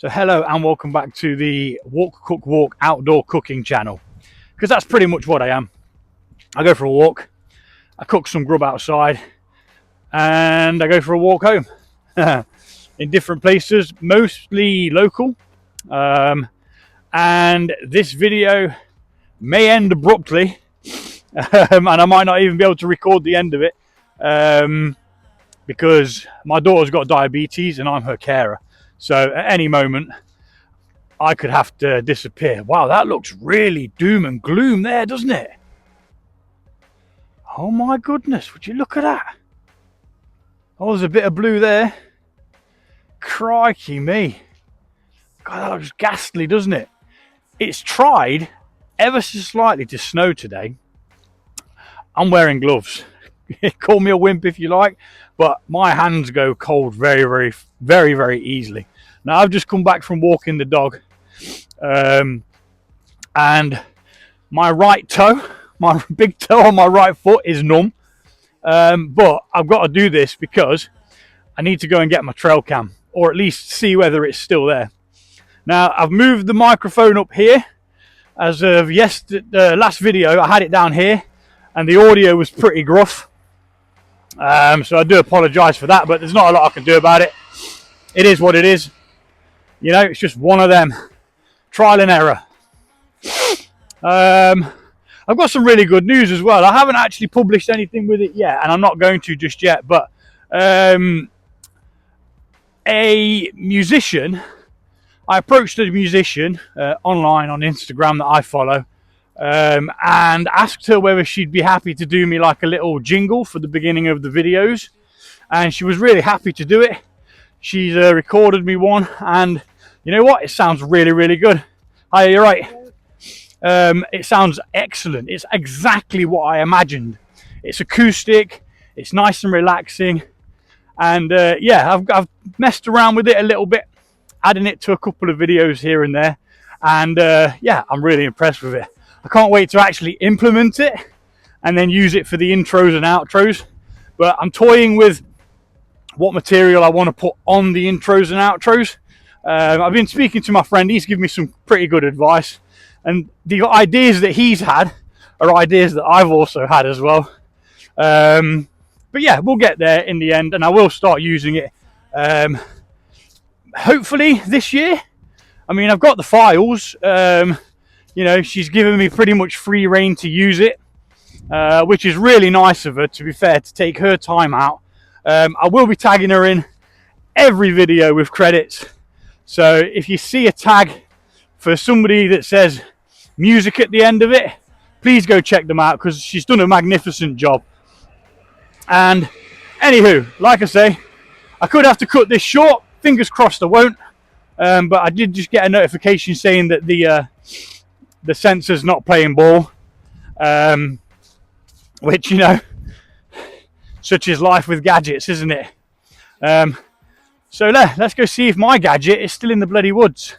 So hello and welcome back to the Walk Cook Walk outdoor cooking channel, because that's pretty much what I am. I go for a walk, I cook some grub outside, and I go for a walk home in different places, mostly local. And this video may end abruptly, and I might not even be able to record the end of it because my daughter's got diabetes and I'm her carer. So at any moment, I could have to disappear. Wow, that looks really doom and gloom there, doesn't it? Oh my goodness, would you look at that? Oh, there's a bit of blue there. Crikey me. God, that looks ghastly, doesn't it? It's tried ever so slightly to snow today. I'm wearing gloves. Call me a wimp if you like, but my hands go cold very easily. Now I've just come back from walking the dog, and my right toe, my big toe on my right foot is numb, but I've got to do this because I need to go and get my trail cam, or at least see whether it's still there. Now I've moved the microphone up here. As of the last video, I had it down here and the audio was pretty gruff, so I do apologize for that, but there's not a lot I can do about it. It is what it is. You know, it's just one of them. Trial and error. I've got some really good news as well. I haven't actually published anything with it yet, and I'm not going to just yet, but a musician, I approached a musician online on Instagram that I follow, and asked her whether she'd be happy to do me like a little jingle for the beginning of the videos, and she was really happy to do it. She's recorded me one, and you know what? It sounds really good. Hi, you're right. It sounds excellent. It's exactly what I imagined. It's acoustic. It's nice and relaxing. And yeah, I've messed around with it a little bit, adding it to a couple of videos here and there. And yeah, I'm really impressed with it. I can't wait to actually implement it and then use it for the intros and outros. But I'm toying with what material I want to put on the intros and outros. I've been speaking to my friend. He's given me some pretty good advice, and the ideas that he's had are ideas that I've also had as well. But yeah, we'll get there in the end, and I will start using it hopefully this year. I mean, I've got the files. You know, she's given me pretty much free reign to use it, which is really nice of her, to be fair, to take her time out. I will be tagging her in every video with credits. So if you see a tag for somebody that says music at the end of it, please go check them out, because she's done a magnificent job. And anywho, like I say, I could have to cut this short. Fingers crossed I won't. But I did just get a notification saying that the sensor's not playing ball, which, you know, such is life with gadgets, isn't it? So let's go see if my gadget is still in the bloody woods.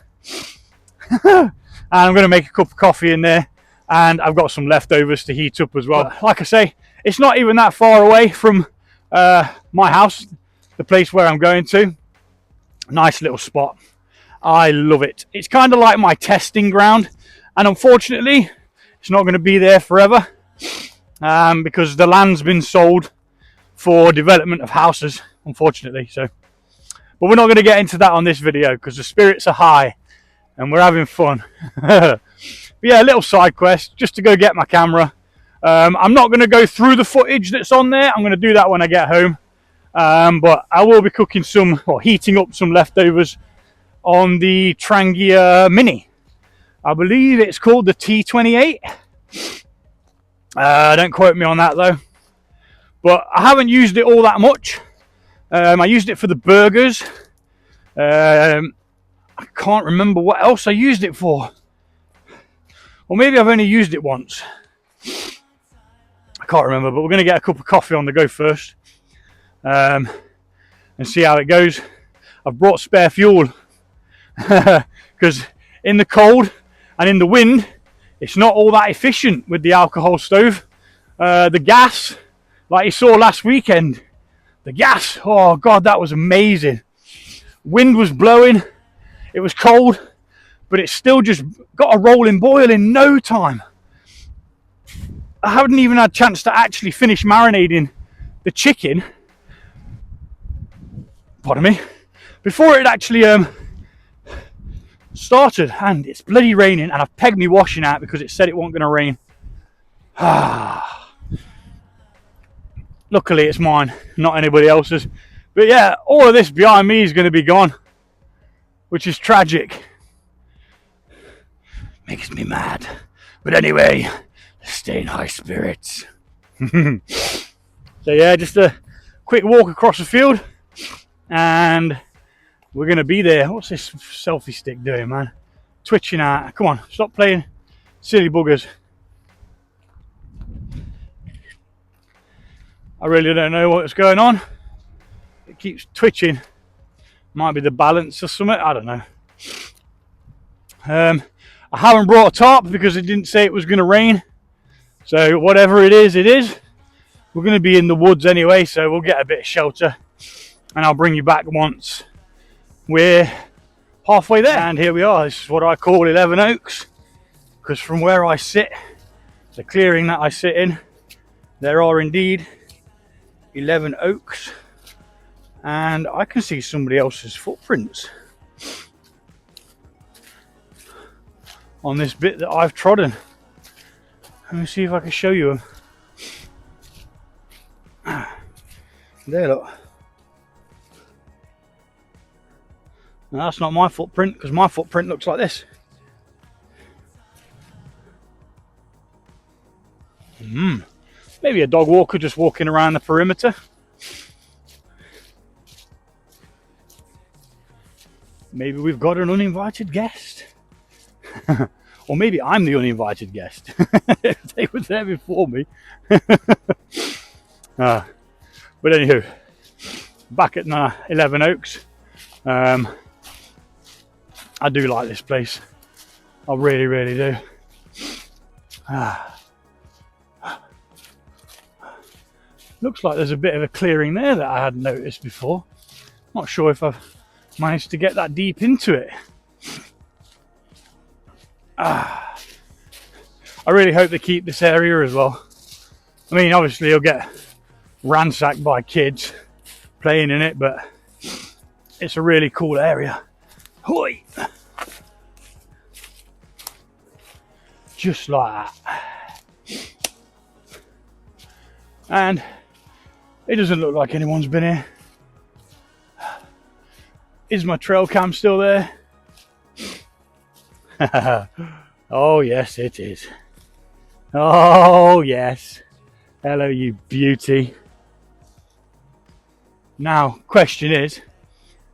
And I'm going to make a cup of coffee in there, and I've got some leftovers to heat up as well. But like I say, it's not even that far away from my house, the place where I'm going to. Nice little spot. I love it. It's kind of like my testing ground, and unfortunately it's not going to be there forever, because the land's been sold for development of houses, unfortunately. So, but we're not going to get into that on this video, because the spirits are high and we're having fun. But yeah, a little side quest just to go get my camera. I'm not going to go through the footage that's on there. I'm going to do that when I get home. But I will be cooking some, or heating up some leftovers on the Trangia Mini. I believe it's called the T28. Don't quote me on that though. But I haven't used it all that much. I used it for the burgers. I can't remember what else I used it for. Or maybe I've only used it once. I can't remember, but we're going to get a cup of coffee on the go first. And see how it goes. I've brought spare fuel. Because in the cold and in the wind, it's not all that efficient with the alcohol stove. The gas, like you saw last weekend, the gas, oh God, that was amazing. Wind was blowing. It was cold, but it still just got a rolling boil in no time. I haven't even had a chance to actually finish marinating the chicken, pardon me, before it actually started. And it's bloody raining, and I've pegged me washing out because it said it wasn't going to rain. Luckily it's mine, not anybody else's. But yeah, all of this behind me is going to be gone, which is tragic. Makes me mad. But anyway, stay in high spirits. So yeah, just a quick walk across the field and we're going to be there. What's this selfie stick doing, man? Twitching out. Come on, stop playing silly buggers. I really don't know what's going on. It keeps twitching. Might be the balance or something, I don't know. I haven't brought a tarp because it didn't say it was going to rain. So whatever it is, it is. We're going to be in the woods anyway, so we'll get a bit of shelter. And I'll bring you back once we're halfway there. And here we are. This is what I call 11 Oaks. Because from where I sit, the clearing that I sit in, there are indeed 11 oaks. And I can see somebody else's footprints on this bit that I've trodden. Let me see if I can show you them. There, look. Now, that's not my footprint, because my footprint looks like this. Maybe a dog walker just walking around the perimeter. Maybe we've got an uninvited guest. Or maybe I'm the uninvited guest. They were there before me. But anywho, back at 11 Oaks. I do like this place. I really, really do. Looks like there's a bit of a clearing there that I hadn't noticed before. Not sure if I've managed to get that deep into it. I really hope they keep this area as well. I mean, obviously you'll get ransacked by kids playing in it, but it's a really cool area. Hoi! Just like that. And it doesn't look like anyone's been here. Is my trail cam still there? Oh yes, it is. Oh yes. Hello, you beauty. Now, question is,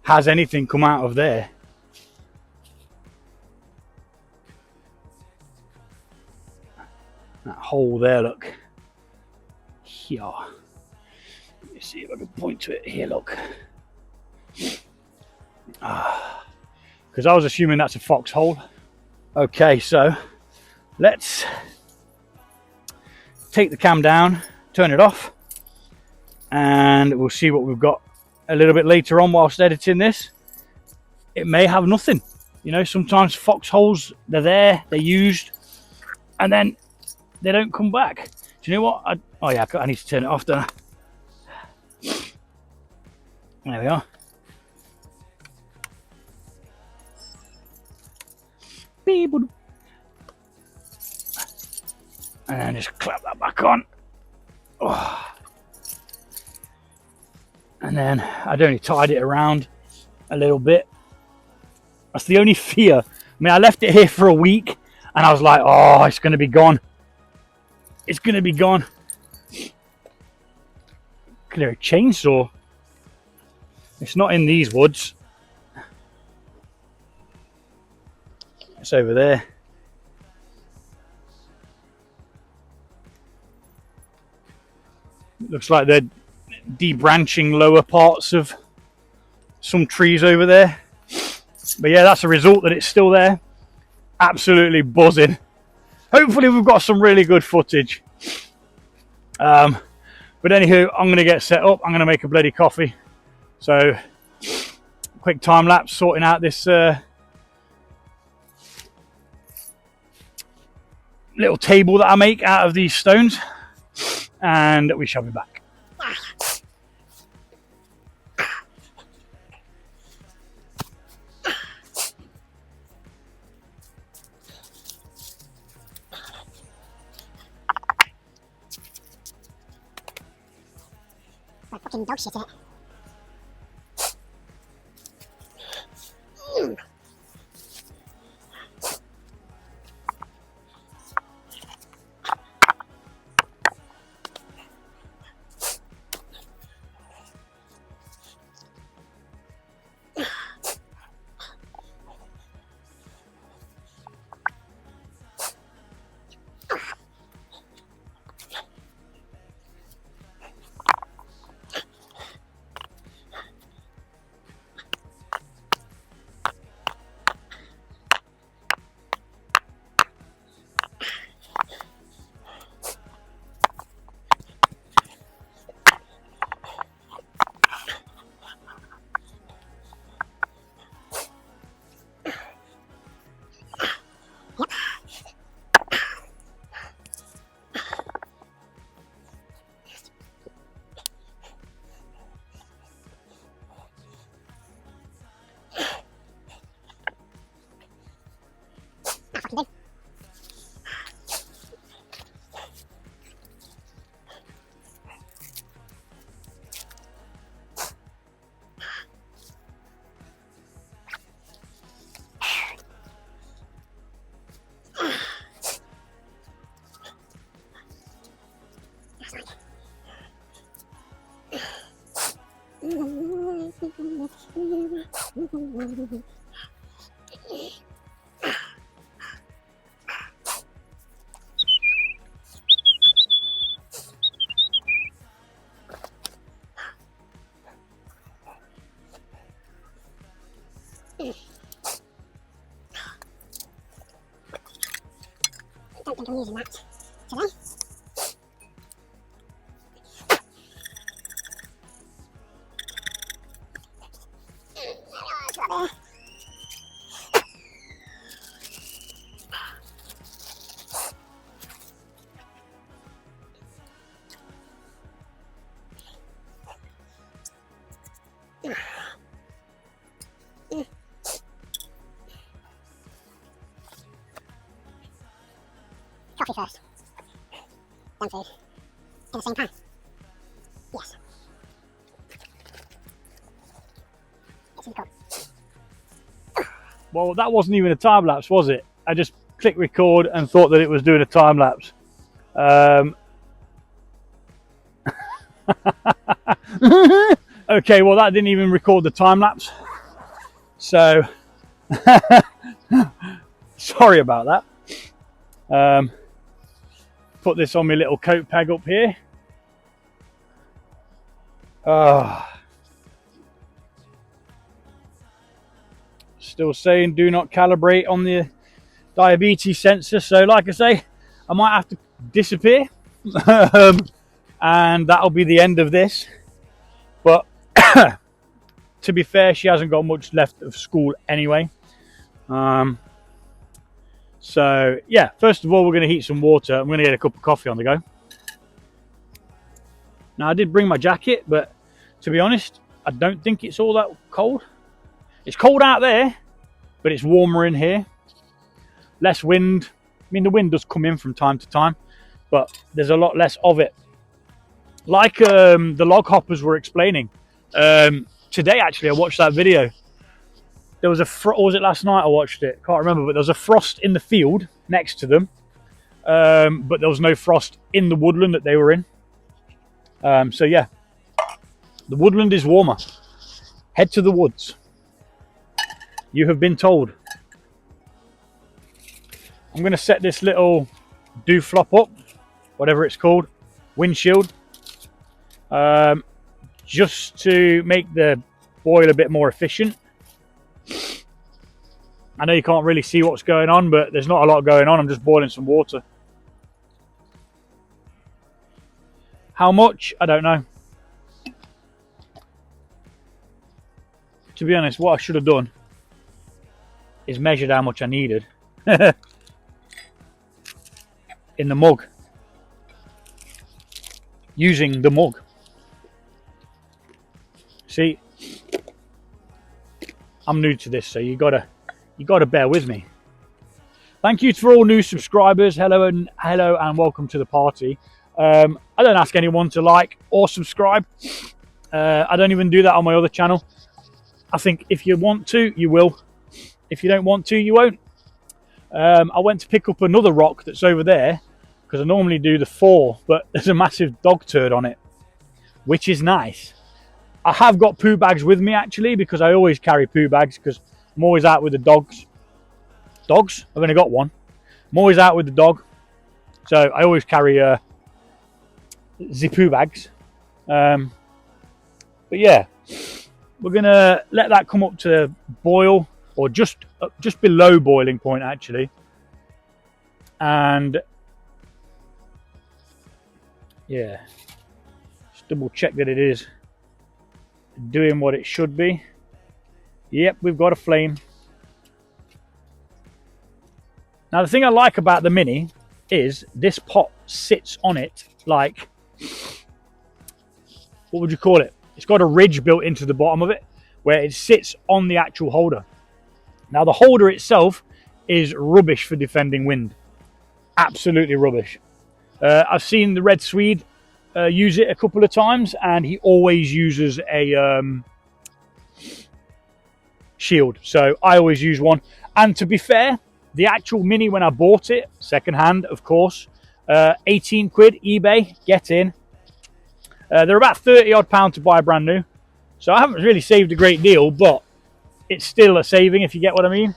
has anything come out of there? That hole there, look. Here. Let me see if I can point to it. Here, look. Because I was assuming that's a foxhole. Okay, so let's take the cam down, turn it off, and we'll see what we've got a little bit later on whilst editing this. It may have nothing. You know, sometimes foxholes, they're there, they're used, and then they don't come back. Do you know what? Oh yeah, I need to turn it off, don't I? There we are. And then just clap that back on. Oh. And then I'd only tied it around a little bit. That's the only fear. I mean, I left it here for a week and I was like, oh, it's going to be gone. It's going to be gone. Clear a chainsaw. It's not in these woods. It's over there. Looks like they're debranching lower parts of some trees over there. But yeah, that's a result that it's still there. Absolutely buzzing. Hopefully we've got some really good footage. But anywho, I'm going to get set up. I'm going to make a bloody coffee. So, quick time lapse sorting out this little table that I make out of these stones, and we shall be back. Fucking dog shit in it. Don't think I'm using that today. Coffee first, then food, in the same pan. Yes. It's in the cup. Well, that wasn't even a time lapse, was it? I just clicked record and thought that it was doing a time lapse. Okay, well that didn't even record the time lapse. So, sorry about that. Put this on my little coat peg up here. Still saying do not calibrate on the diabetes sensor. So like I say, I might have to disappear. And that'll be the end of this. But to be fair, she hasn't got much left of school anyway. So yeah, first of all, we're going to heat some water. I'm going to get a cup of coffee on the go. Now I did bring my jacket, but to be honest, I don't think it's all that cold. It's cold out there, but it's warmer in here. Less wind. I mean, the wind does come in from time to time, but there's a lot less of it. Like the log hoppers were explaining. Today, actually, I watched that video. There was or was it last night I watched it? Can't remember, but there was a frost in the field next to them. But there was no frost in the woodland that they were in. So yeah, the woodland is warmer. Head to the woods. You have been told. I'm going to set this little do-flop up, whatever it's called, windshield, just to make the boil a bit more efficient. I know you can't really see what's going on, but there's not a lot going on. I'm just boiling some water. How much? I don't know. To be honest, what I should have done is measured how much I needed. in the mug, using the mug. See, I'm new to this, so you gotta bear with me. Thank you for all new subscribers. Hello and welcome to the party. I don't ask anyone to like or subscribe. I don't even do that on my other channel. I think if you want to, you will. If you don't want to, you won't. I went to pick up another rock that's over there because I normally do the 4, but there's a massive dog turd on it, which is nice. I have got poo bags with me actually, because I always carry poo bags because I'm always out with the dogs. Dogs? I've only got one. I'm always out with the dog, so I always carry the poo bags. But yeah, we're gonna let that come up to boil, or just below boiling point actually, and yeah, just double check that it is doing what it should be. Yep, we've got a flame. Now the thing I like about the Mini is this pot sits on it like, what would you call it? It's got a ridge built into the bottom of it where it sits on the actual holder. Now the holder itself is rubbish for defending wind. Absolutely rubbish. I've seen the Red Swede use it a couple of times, and he always uses a shield. So I always use one. And to be fair, the actual Mini, when I bought it, second hand, of course, 18 quid, eBay, get in. They're about 30 odd pound to buy brand new. So I haven't really saved a great deal, but it's still a saving, if you get what I mean.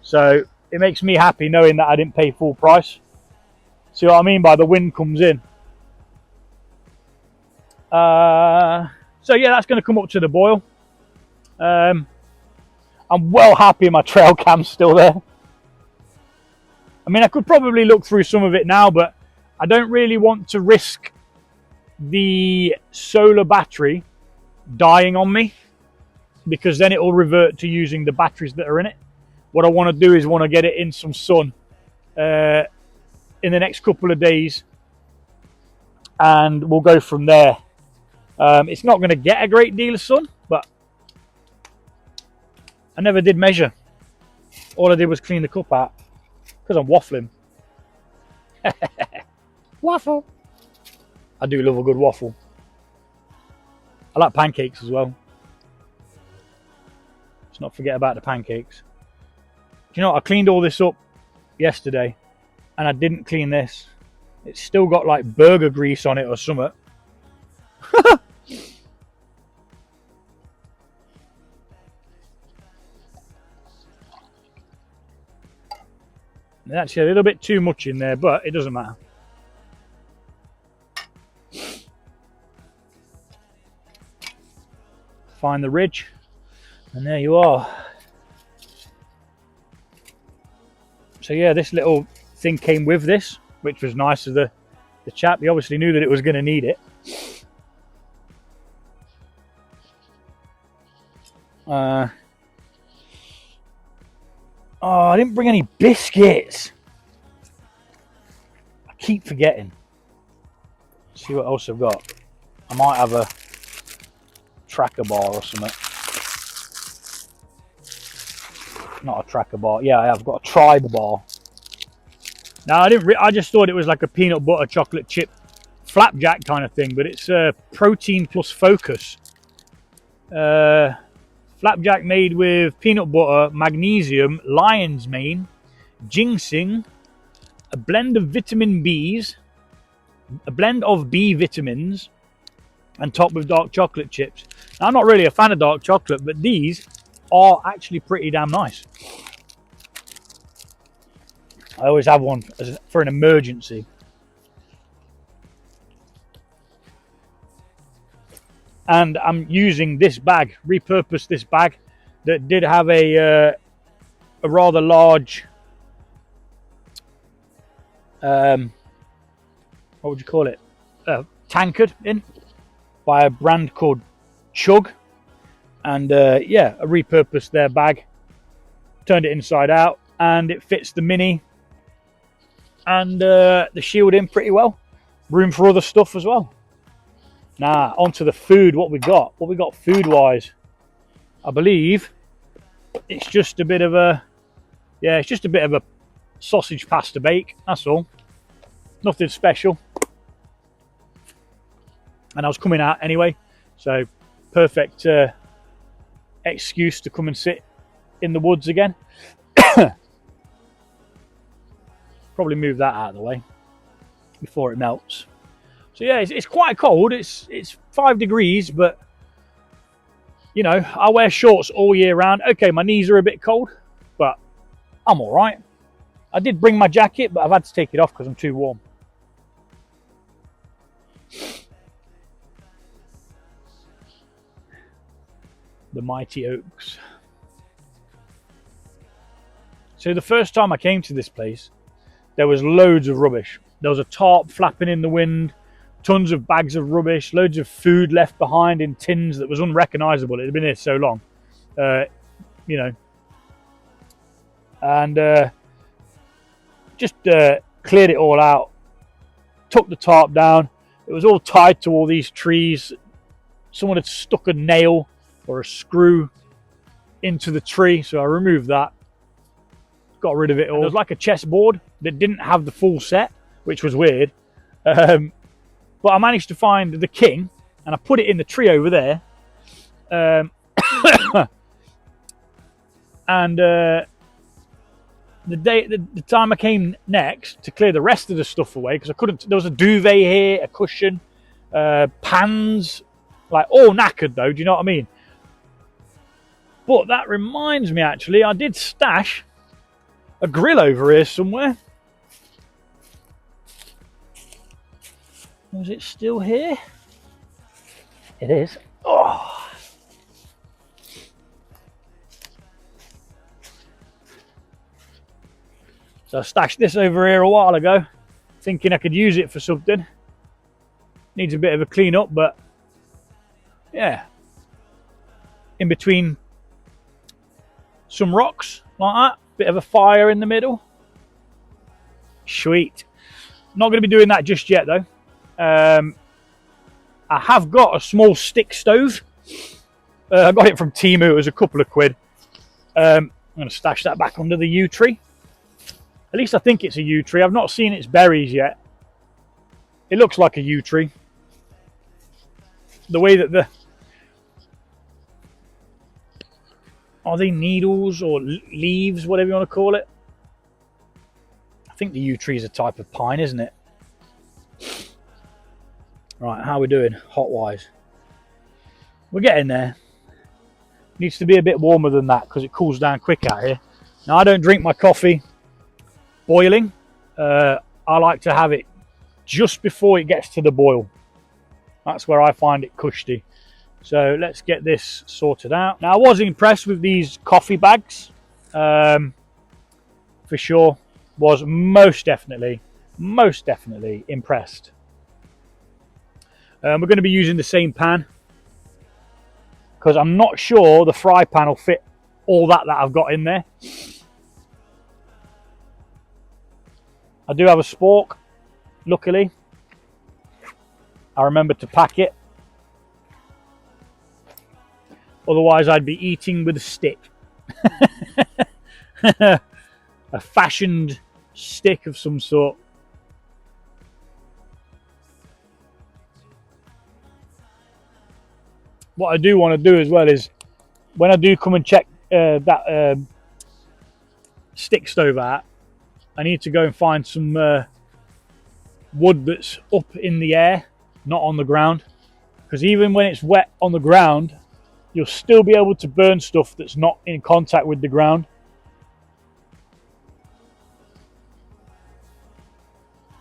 So it makes me happy knowing that I didn't pay full price. See what I mean by the wind comes in. So yeah, that's going to come up to the boil. I'm well happy my trail cam's still there. I mean, I could probably look through some of it now, but I don't really want to risk the solar battery dying on me, because then it will revert to using the batteries that are in it. What I want to do is want to get it in some sun in the next couple of days, and we'll go from there. It's not going to get a great deal of sun, but I never did measure. All I did was clean the cup out because I'm waffling. Waffle. I do love a good waffle. I like pancakes as well. Let's not forget about the pancakes. Do you know what? I cleaned all this up yesterday, and I didn't clean this. It's still got like burger grease on it or something. There's actually a little bit too much in there, but it doesn't matter. Find the ridge, and there you are. So yeah, this little thing came with this, which was nice of the chap. He obviously knew that it was going to need it. Oh, I didn't bring any biscuits. I keep forgetting. Let's see what else I've got. I might have a tracker bar or something. Not a tracker bar. Yeah, I have got a tribe bar. Now I just thought it was like a peanut butter chocolate chip flapjack kind of thing, but it's protein plus focus. Flapjack made with peanut butter, magnesium, lion's mane, ginseng, a blend of vitamin B's, a blend of B vitamins, and topped with dark chocolate chips. Now, I'm not really a fan of dark chocolate, but these are actually pretty damn nice. I always have one for an emergency. And I'm using this bag, repurposed this bag that did have a rather large, what would you call it? Tankard in by a brand called Chug. And yeah, I repurposed their bag, turned it inside out, and it fits the Mini and the shielding pretty well. Room for other stuff as well. Now onto the food. What we got food wise, I believe it's just a bit of a sausage pasta bake, that's all. Nothing special. And I was coming out anyway, so perfect excuse to come and sit in the woods again. Probably move that out of the way before it melts. So yeah, it's quite cold. It's 5 degrees, but you know, I wear shorts all year round. Okay, my knees are a bit cold, but I'm all right. I did bring my jacket, but I've had to take it off because I'm too warm. The mighty oaks. So the first time I came to this place, there was loads of rubbish. There was a tarp flapping in the wind, tons of bags of rubbish, loads of food left behind in tins that was unrecognisable. It had been here so long, you know. And just cleared it all out, took the tarp down. It was all tied to all these trees. Someone had stuck a nail or a screw into the tree, so I removed that, got rid of it all. There was like a chessboard that didn't have the full set, which was weird, but I managed to find the king and I put it in the tree over there, and the time I came next to clear the rest of the stuff away, because I couldn't, there was a duvet here, a cushion, pans, like all knackered though, do you know what I mean? But that reminds me, actually, I did stash a grill over here somewhere. Was it still here? It is. Oh. So I stashed this over here a while ago, thinking I could use it for something. Needs a bit of a clean up, but yeah. In between some rocks like that, bit of a fire in the middle. Sweet. Not going to be doing that just yet though. I have got a small stick stove. I got it from Temu. It was a couple of quid. I'm going to stash that back under the yew tree. At least I think it's a yew tree. I've not seen its berries yet. It looks like a yew tree. The way that the... Are they needles or leaves, whatever you want to call it? I think the yew tree is a type of pine, isn't it? Right, how are we doing hot-wise? We're getting there. Needs to be a bit warmer than that because it cools down quick out here. Now, I don't drink my coffee boiling. I like to have it just before it gets to the boil. That's where I find it cushy. So let's get this sorted out. Now, I was impressed with these coffee bags. For sure. Was most definitely impressed. We're going to be using the same pan because I'm not sure the fry pan will fit all that I've got in there. I do have a spork, luckily. I remembered to pack it. Otherwise, I'd be eating with a stick. A fashioned stick of some sort. What I do want to do as well is, when I do come and check that stick stove out, I need to go and find some wood that's up in the air, not on the ground. Because even when it's wet on the ground, you'll still be able to burn stuff that's not in contact with the ground.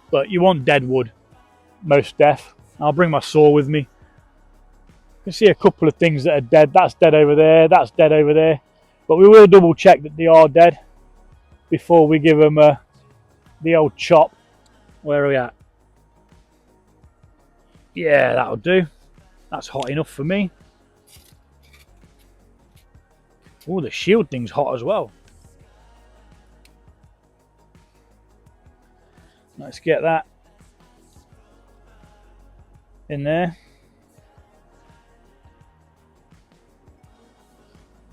But you want dead wood, most def. I'll bring my saw with me. You can see a couple of things that are dead. That's dead over there, that's dead over there. But we will double check that they are dead before we give them the old chop. Where are we at? Yeah, that'll do. That's hot enough for me. Oh, the shield thing's hot as well. Let's get that in there.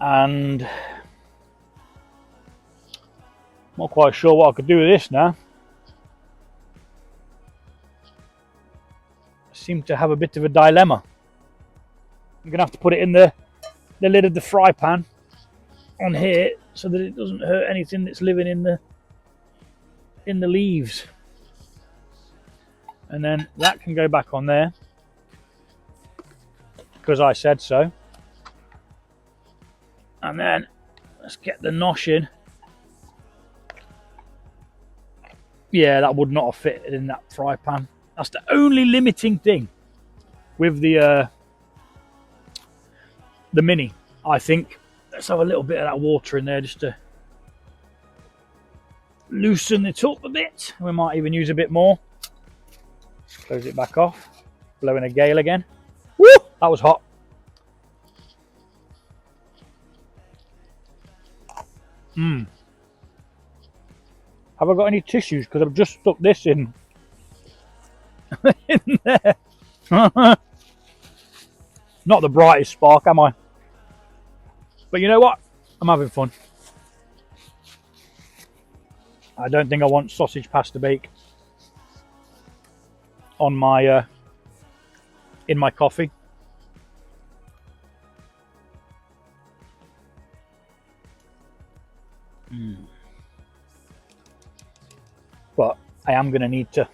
And not quite sure what I could do with this now. I seem to have a bit of a dilemma. I'm gonna have to put it in the lid of the fry pan on here so that it doesn't hurt anything that's living in the leaves. And then that can go back on there because I said so. And then let's get the nosh in. Yeah, that would not have fit in that fry pan. That's the only limiting thing with the Mini, I think. Let's have a little bit of that water in there just to loosen it up a bit. We might even use a bit more. Close it back off. Blowing a gale again. Woo! That was hot. Have I got any tissues? Because I've just stuck this in, in there. Not the brightest spark, am I? But you know what? I'm having fun. I don't think I want sausage pasta bake on my in my coffee. But I am going to need to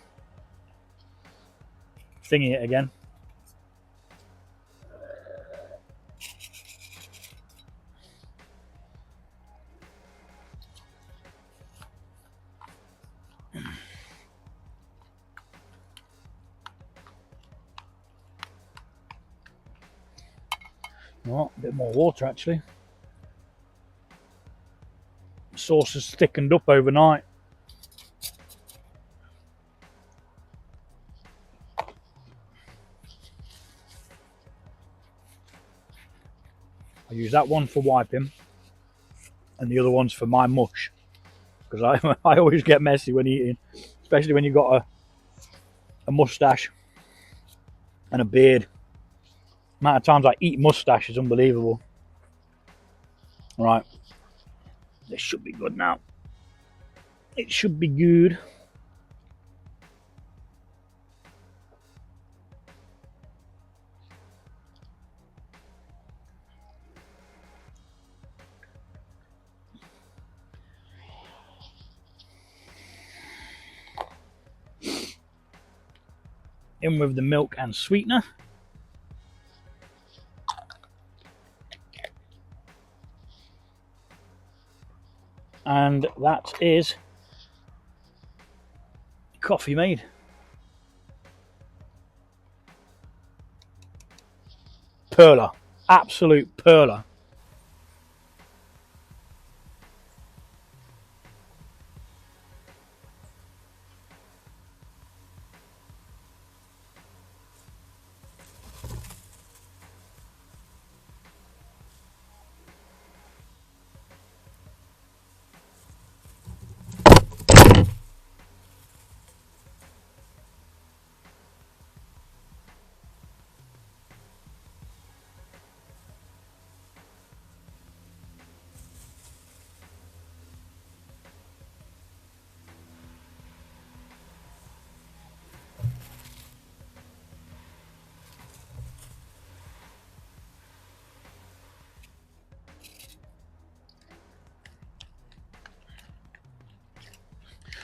thingy it again. Oh, a bit more water actually. The sauce has thickened up overnight. I use that one for wiping and the other one's for my mush, because I always get messy when eating, especially when you've got a mustache and a beard. The amount of times I eat mustache is unbelievable. Right, this should be good now. It should be good. In with the milk and sweetener. And that is coffee made. Perler. Absolute perler.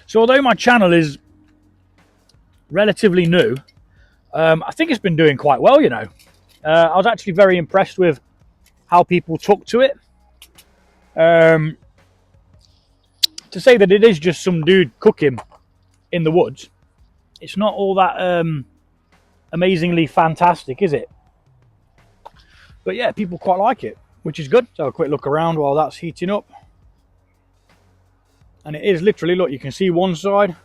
So although my channel is relatively new, I think it's been doing quite well, you know. I was actually very impressed with how people took to it. To say that it is just some dude cooking in the woods, it's not all that amazingly fantastic, is it? But yeah, people quite like it, which is good. So a quick look around while that's heating up. And it is literally, look, you can see one side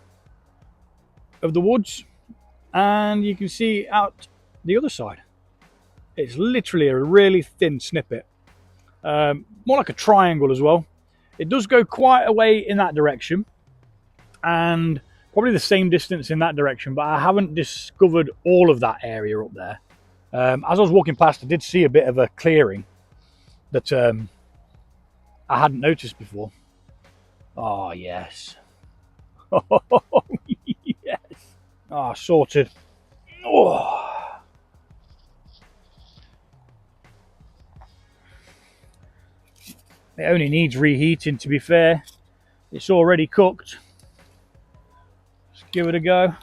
of the woods and you can see out the other side. It's literally a really thin snippet, more like a triangle as well. It does go quite a way in that direction and probably the same distance in that direction, but I haven't discovered all of that area up there. As I was walking past, I did see a bit of a clearing that I hadn't noticed before. Oh, yes. Oh, yes. Ah, sorted. Oh. It only needs reheating, to be fair. It's already cooked. Let's give it a go.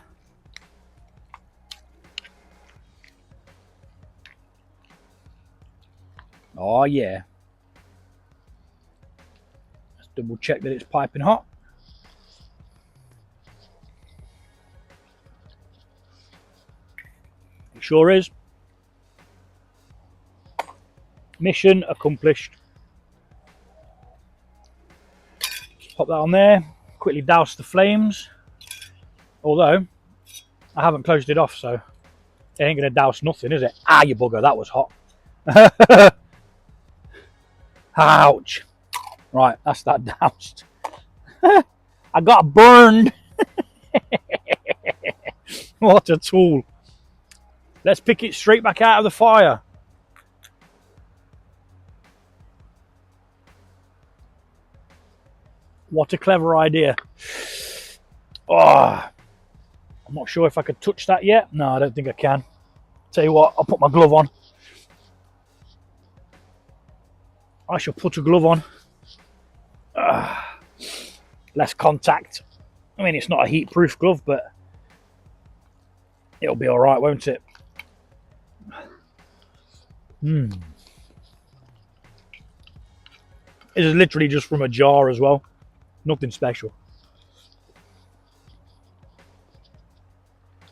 Oh, yeah. Let's double check that it's piping hot. It sure is. Mission accomplished. Pop that on there. Quickly douse the flames. Although, I haven't closed it off, so it ain't going to douse nothing, is it? Ah, you bugger, that was hot. Ouch. Right, that's that doused. I got burned. What a tool. Let's pick it straight back out of the fire. What a clever idea. Oh, I'm not sure if I could touch that yet. No, I don't think I can. Tell you what, I'll put my glove on. I shall put a glove on. Less contact. I mean, it's not a heat-proof glove, but it'll be all right, won't it? It is literally just from a jar as well. Nothing special.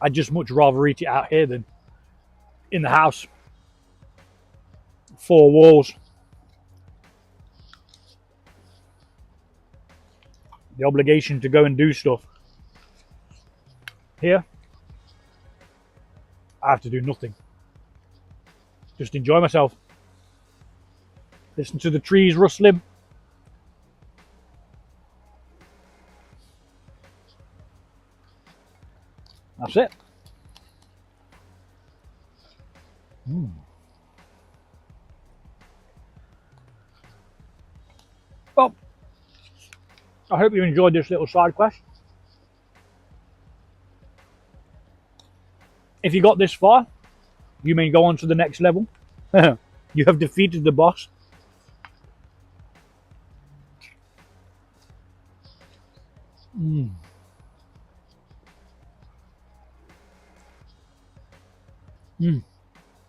I'd just much rather eat it out here than in the house. 4 walls. The obligation to go and do stuff. Here, I have to do nothing. Just enjoy myself. Listen to the trees rustling. That's it. Well, I hope you enjoyed this little side quest. If you got this far, you may go on to the next level. You have defeated the boss.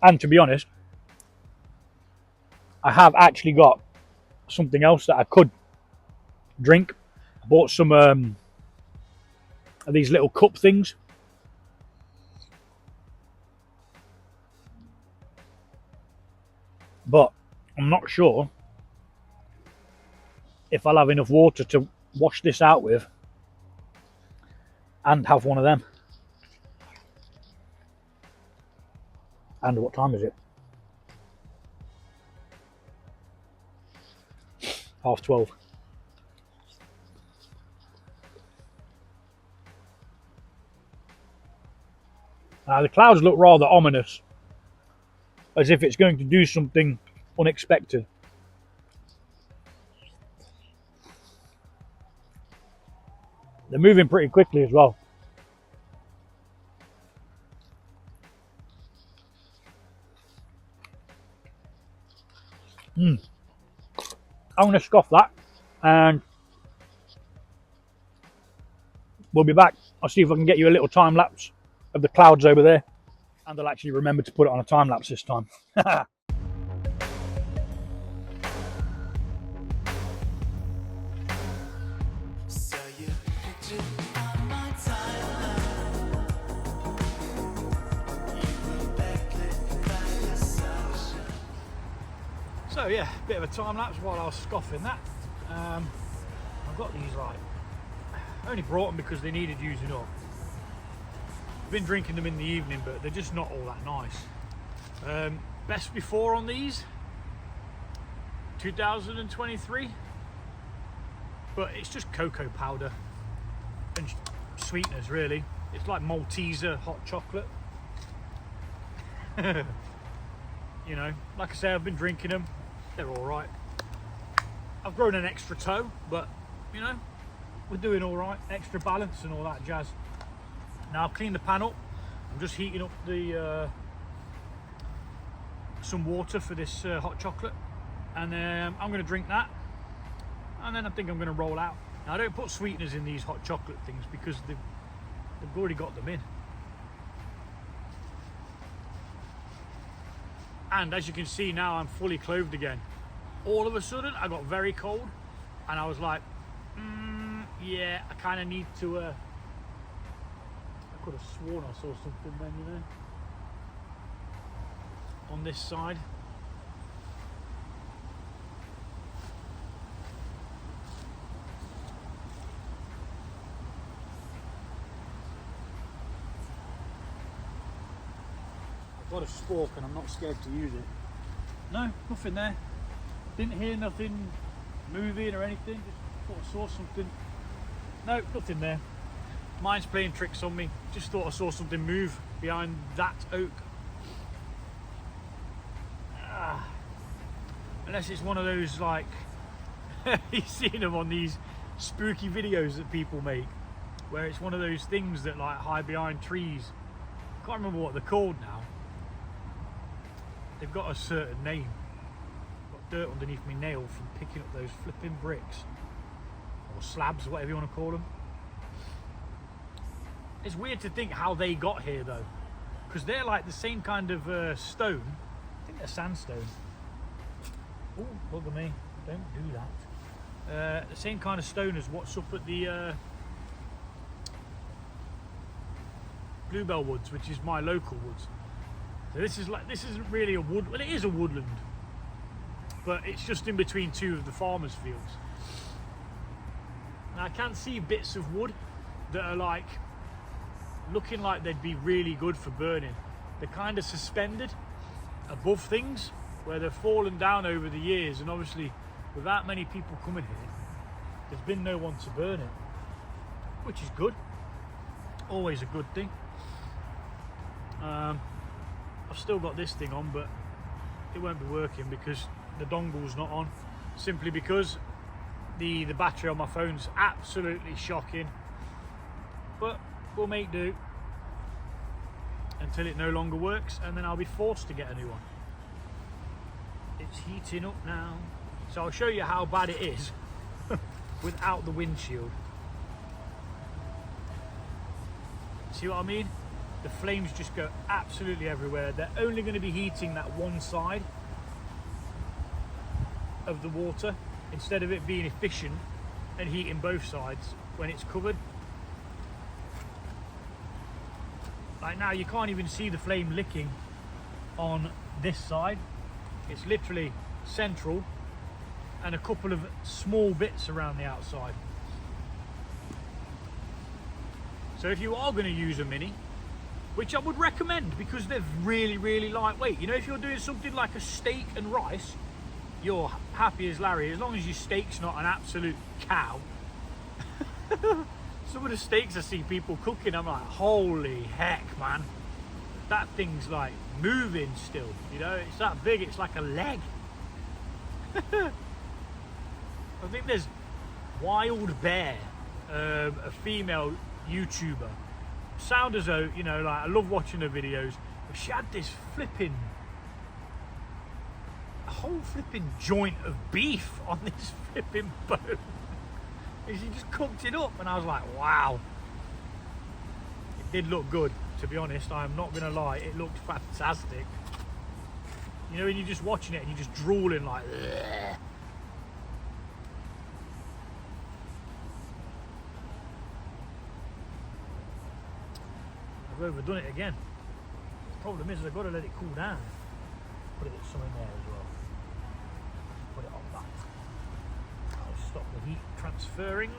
And to be honest, I have actually got something else that I could drink. I bought some of these little cup things. But I'm not sure if I'll have enough water to wash this out with and have one of them. And what time is it? 12:30. The clouds look rather ominous, as if it's going to do something unexpected. They're moving pretty quickly as well. I'm going to scoff that, and we'll be back. I'll see if I can get you a little time lapse of the clouds over there, and I'll actually remember to put it on a time lapse this time. So yeah, bit of a time lapse while I was scoffing that. I've got these like, I only brought them because they needed using up. I've been drinking them in the evening, but they're just not all that nice. Best before on these, 2023, but it's just cocoa powder and sweeteners really. It's like Malteser hot chocolate. You know, like I say, I've been drinking them. They're all right. I've grown an extra toe, but you know, we're doing all right. Extra balance and all that jazz. Now I've cleaned the pan up. I'm just heating up the some water for this hot chocolate, and I'm going to drink that, and then I think I'm going to roll out. Now I don't put sweeteners in these hot chocolate things because they've already got them in. And as you can see now, I'm fully clothed again. All of a sudden I got very cold, and I was like, yeah, I kind of need to I could have sworn I saw something then, you know, on this side. I've got a spork and I'm not scared to use it. No, nothing there. Didn't hear nothing moving or anything. Just thought I saw something. No, nothing there. Mine's playing tricks on me. Just thought I saw something move behind that oak. Unless it's one of those, like, you've seen them on these spooky videos that people make, where it's one of those things that like hide behind trees. Can't remember what they're called now. They've got a certain name. Got dirt underneath my nail from picking up those flipping bricks or slabs, whatever you want to call them. It's weird to think how they got here though, because they're like the same kind of stone. I think they're sandstone. Oh, look at me! Don't do that. The same kind of stone as what's up at the Bluebell Woods, which is my local woods. So this isn't really a wood. Well, it is a woodland, but it's just in between two of the farmers' fields. Now I can see bits of wood that are like looking like they'd be really good for burning. They're kind of suspended above things where they've fallen down over the years, and obviously without many people coming here, there's been no one to burn it, which is good. Always a good thing. I've still got this thing on, but it won't be working because the dongle's not on, simply because the battery on my phone's absolutely shocking. But we'll make do until it no longer works, and then I'll be forced to get a new one. It's heating up now, so I'll show you how bad it is without the windshield. See what I mean? The flames just go absolutely everywhere. They're only going to be heating that one side of the water instead of it being efficient and heating both sides when it's covered. Like now, you can't even see the flame licking on this side. It's literally central and a couple of small bits around the outside. So if you are going to use a Mini, which I would recommend because they're really, really lightweight. You know, if you're doing something like a steak and rice, you're happy as Larry, as long as your steak's not an absolute cow. Some of the steaks I see people cooking, I'm like, holy heck, man. That thing's like moving still, you know, it's that big, it's like a leg. I think there's Wild Bear, a female YouTuber. Sound as though, you know, like I love watching her videos, but she had this flipping, a whole flipping joint of beef on this flipping bone. And she just cooked it up, and I was like, wow. It did look good, to be honest. I'm not gonna lie, it looked fantastic. You know, when you're just watching it and you're just drooling like, ugh. I've overdone it again. The problem is I've got to let it cool down. Put it somewhere there as well. Put it on that. I'll stop the heat transferring.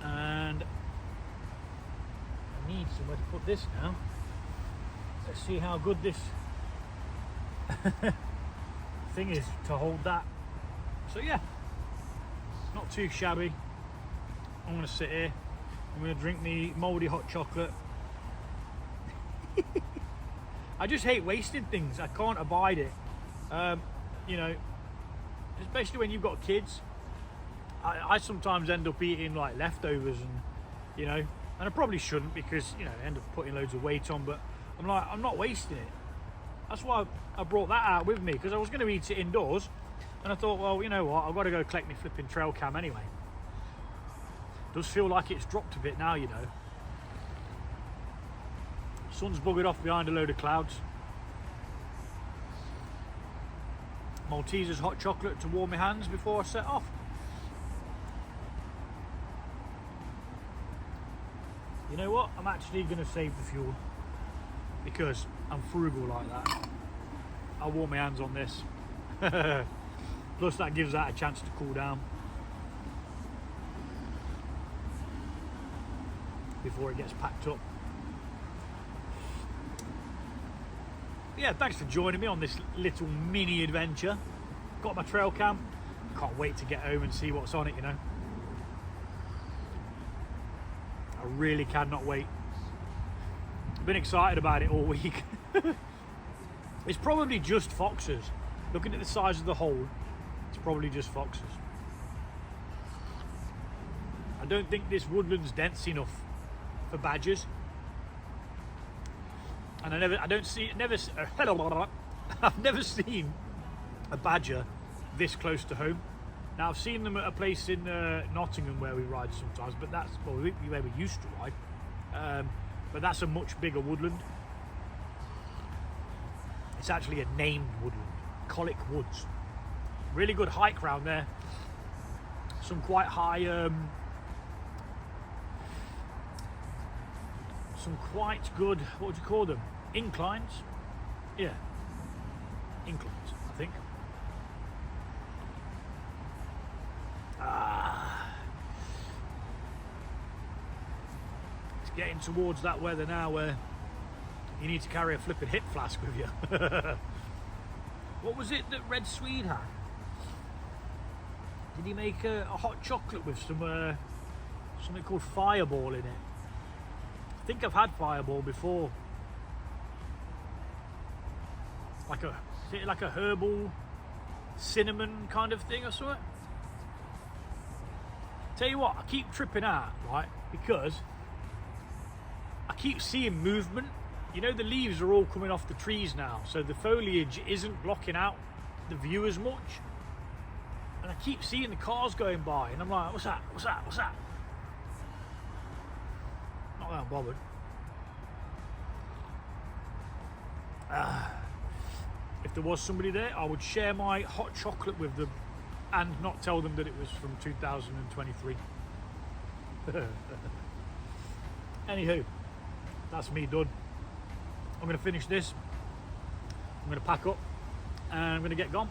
And I need somewhere to put this now. Let's see how good this thing is to hold that. So yeah, not too shabby. I'm going to sit here I'm going to drink the mouldy hot chocolate. I just hate wasting things. I can't abide it. You know, especially when you've got kids. I sometimes end up eating like leftovers, and you know, and I probably shouldn't, because you know, I end up putting loads of weight on, but I'm like, I'm not wasting it. That's why I brought that out with me, because I was going to eat it indoors, and I thought, well, you know what, I've got to go collect my flipping trail cam anyway. Does feel like it's dropped a bit now, you know. Sun's buggered off behind a load of clouds. Maltesers hot chocolate to warm my hands before I set off. You know what? I'm actually going to save the fuel, because I'm frugal like that. I'll warm my hands on this. Plus that gives that a chance to cool down before it gets packed up. Yeah, thanks for joining me on this little mini adventure. Got my trail cam. Can't wait to get home and see what's on it, you know. I really cannot wait. I've been excited about it all week. It's probably just foxes. Looking at the size of the hole, it's probably just foxes. I don't think this woodland's dense enough for badgers. And I've never seen a badger this close to home. Now I've seen them at a place in Nottingham where we ride sometimes, but that's where we used to ride. But that's a much bigger woodland. It's actually a named woodland, Colic Woods. Really good hike round there. Some quite high, some quite good, what would you call them? Inclines? Yeah, inclines, I think. It's getting towards that weather now where you need to carry a flipping hip flask with you. What was it that Red Swede had? Did he make a hot chocolate with some something called Fireball in it? I think I've had Fireball before. Is it like a herbal cinnamon kind of thing or something? Tell you what, I keep tripping out, right? Because I keep seeing movement. You know, the leaves are all coming off the trees now, so the foliage isn't blocking out the view as much. And I keep seeing the cars going by, and I'm like, what's that? What's that? What's that? Not that I'm bothered. If there was somebody there, I would share my hot chocolate with them and not tell them that it was from 2023. Anywho, that's me done. I'm going to finish this. I'm going to pack up and I'm going to get gone.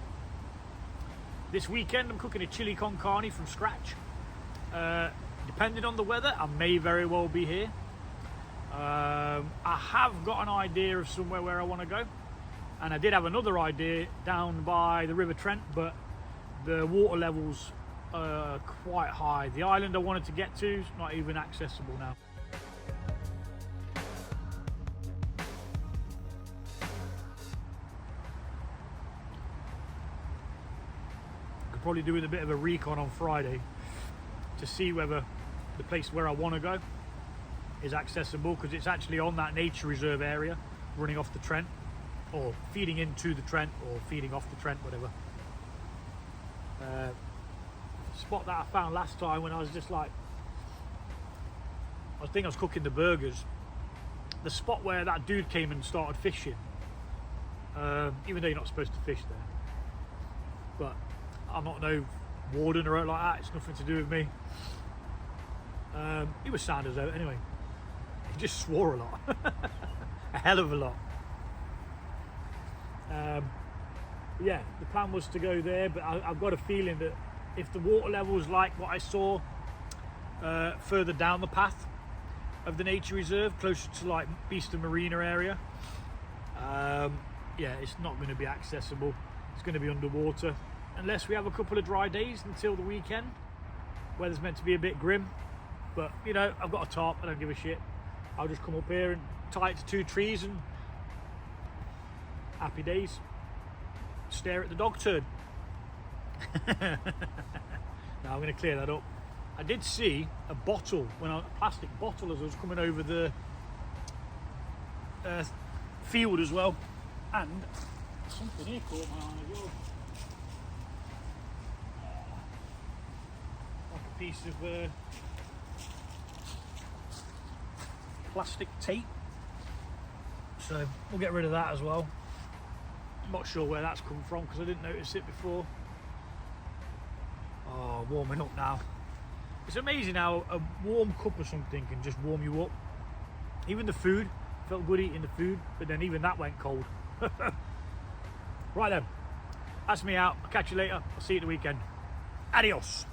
This weekend I'm cooking a chili con carne from scratch. Depending on the weather, I may very well be here. I have got an idea of somewhere where I want to go, and I did have another idea down by the River Trent, but the water levels are quite high. The island I wanted to get to is not even accessible now. Could probably do with a bit of a recon on Friday to see whether the place where I want to go is accessible, because it's actually on that nature reserve area running off the Trent, or feeding into the Trent, or feeding off the Trent, whatever. Spot that I found last time when I was just like, I think I was cooking the burgers, the spot where that dude came and started fishing, even though you're not supposed to fish there, but I'm not no warden or anything like that, it's nothing to do with me. He was sound as out anyway. He just swore a lot. A hell of a lot. Yeah, the plan was to go there, but I've got a feeling that if the water level is like what I saw further down the path of the nature reserve, closer to like Beeston Marina area, yeah, it's not going to be accessible. It's going to be underwater unless we have a couple of dry days until the weekend. Weather's meant to be a bit grim. But you know, I've got a tarp, I don't give a shit. I'll just come up here and tie it to 2 trees and happy days. Stare at the dog turd. Now I'm going to clear that up. I did see a bottle, a plastic bottle, as I was coming over the field as well, and something here caught my eye as well. Like a piece of plastic tape. So we'll get rid of that as well. I'm not sure where that's come from because I didn't notice it before. Oh, warming up now. It's amazing how a warm cup of something can just warm you up. Even the food, felt good eating the food, but then even that went cold. Right then, that's me out. I'll catch you later. I'll see you at the weekend. Adios.